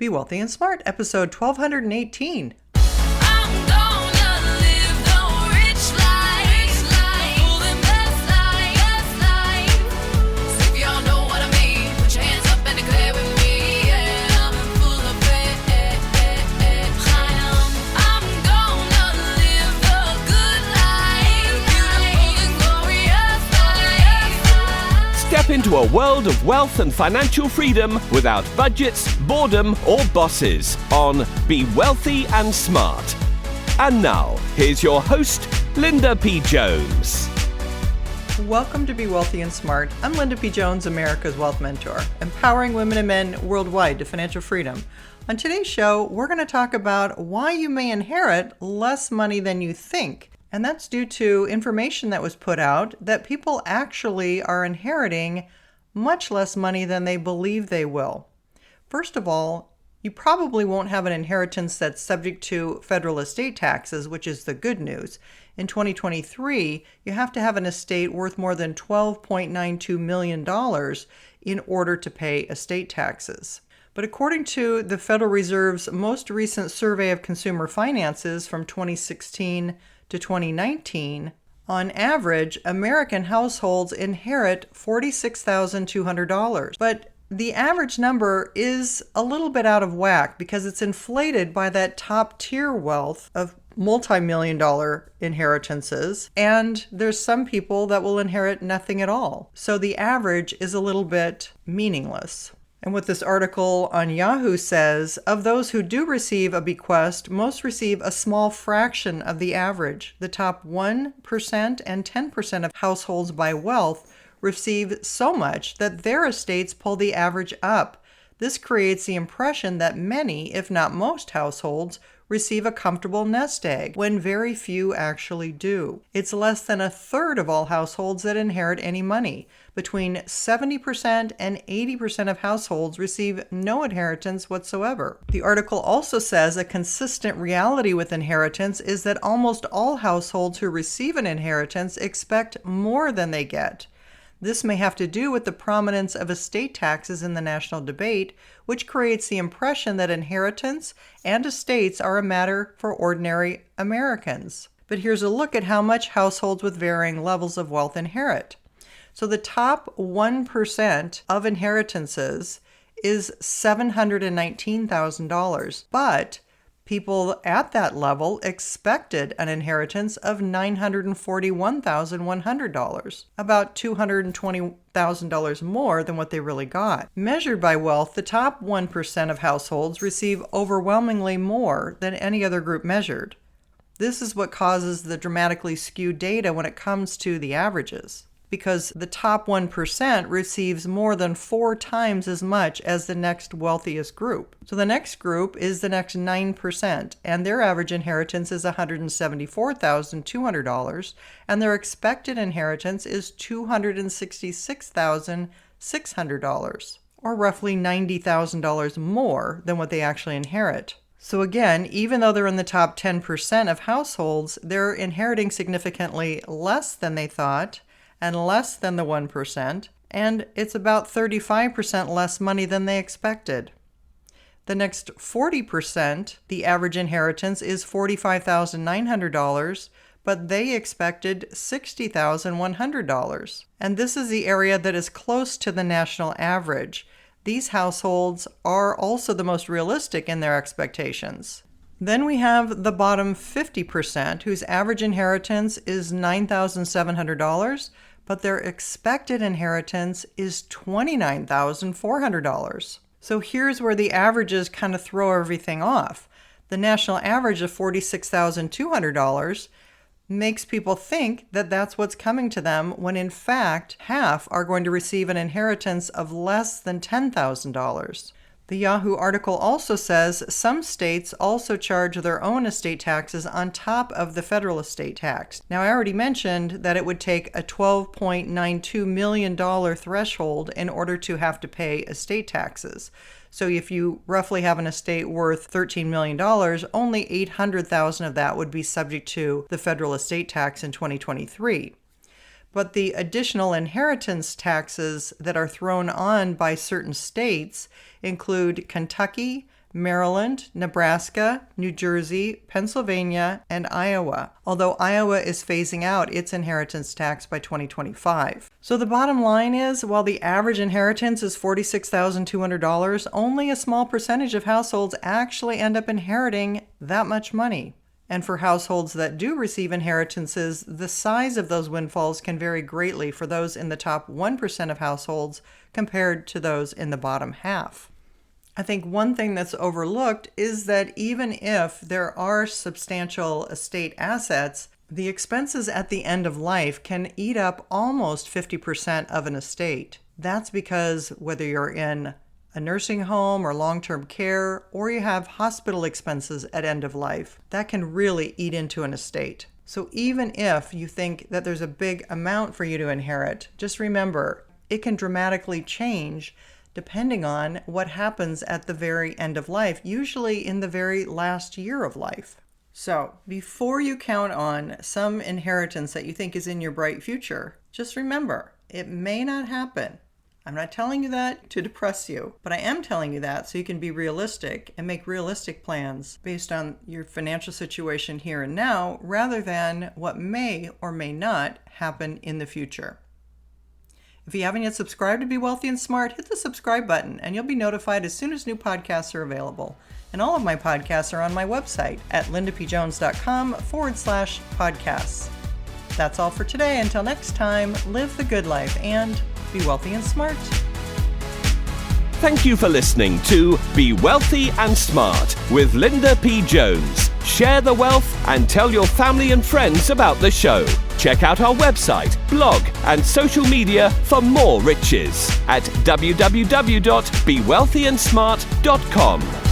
Be Wealthy and Smart, episode 1218. Step into a world of wealth and financial freedom without budgets, boredom, or bosses on Be Wealthy and Smart. And now, here's your host, Linda P. Jones. Welcome to Be Wealthy and Smart. I'm Linda P. Jones, America's Wealth Mentor, empowering women and men worldwide to financial freedom. On today's show, we're going to talk about why you may inherit less money than you think. And that's due to information that was put out that people actually are inheriting much less money than they believe they will. First of all, you probably won't have an inheritance that's subject to federal estate taxes, which is the good news. In 2023, you have to have an estate worth more than $12.92 million in order to pay estate taxes. But according to the Federal Reserve's most recent survey of consumer finances from 2016 to 2019, on average, American households inherit $46,200. But the average number is a little bit out of whack because it's inflated by that top tier wealth of multi-million dollar inheritances, and there's some people that will inherit nothing at all. So the average is a little bit meaningless. And what this article on Yahoo says, of those who do receive a bequest, most receive a small fraction of the average. The top 1% and 10% of households by wealth receive so much that their estates pull the average up. This creates the impression that many, if not most households, receive a comfortable nest egg, when very few actually do. It's less than a third of all households that inherit any money. Between 70% and 80% of households receive no inheritance whatsoever. The article also says a consistent reality with inheritance is that almost all households who receive an inheritance expect more than they get. This may have to do with the prominence of estate taxes in the national debate, which creates the impression that inheritance and estates are a matter for ordinary Americans. But here's a look at how much households with varying levels of wealth inherit. So the top 1% of inheritances is $719,000, but people at that level expected an inheritance of $941,100, about $220,000 more than what they really got. Measured by wealth, the top 1% of households receive overwhelmingly more than any other group measured. This is what causes the dramatically skewed data when it comes to the averages, because the top 1% receives more than 4 times as much as the next wealthiest group. So the next group is the next 9%, and their average inheritance is $174,200, and their expected inheritance is $266,600, or roughly $90,000 more than what they actually inherit. So again, even though they're in the top 10% of households, they're inheriting significantly less than they thought, and less than the 1%, and it's about 35% less money than they expected. The next 40%, the average inheritance is $45,900, but they expected $60,100. And this is the area that is close to the national average. These households are also the most realistic in their expectations. Then we have the bottom 50%, whose average inheritance is $9,700, but their expected inheritance is $29,400. So here's where the averages kind of throw everything off. The national average of $46,200 makes people think that that's what's coming to them, when in fact, half are going to receive an inheritance of less than $10,000. The Yahoo article also says some states also charge their own estate taxes on top of the federal estate tax. Now, I already mentioned that it would take a $12.92 million threshold in order to have to pay estate taxes. So if you roughly have an estate worth $13 million, only $800,000 of that would be subject to the federal estate tax in 2023. But the additional inheritance taxes that are thrown on by certain states include Kentucky, Maryland, Nebraska, New Jersey, Pennsylvania, and Iowa, although Iowa is phasing out its inheritance tax by 2025. So the bottom line is, while the average inheritance is $46,200, only a small percentage of households actually end up inheriting that much money. And for households that do receive inheritances, the size of those windfalls can vary greatly for those in the top 1% of households compared to those in the bottom half. I think one thing that's overlooked is that even if there are substantial estate assets, the expenses at the end of life can eat up almost 50% of an estate. That's because whether you're in a nursing home or long-term care, or you have hospital expenses at end of life, that can really eat into an estate. So even if you think that there's a big amount for you to inherit, just remember, it can dramatically change depending on what happens at the very end of life, usually in the very last year of life. So before you count on some inheritance that you think is in your bright future, just remember, it may not happen. I'm not telling you that to depress you, but I am telling you that so you can be realistic and make realistic plans based on your financial situation here and now, rather than what may or may not happen in the future. If you haven't yet subscribed to Be Wealthy and Smart, hit the subscribe button and you'll be notified as soon as new podcasts are available. And all of my podcasts are on my website at lindapjones.com/podcasts. That's all for today. Until next time, live the good life and be wealthy and smart. Thank you for listening to Be Wealthy and Smart with Linda P. Jones. Share the wealth and tell your family and friends about the show. Check out our website, blog, and social media for more riches at www.bewealthyandsmart.com.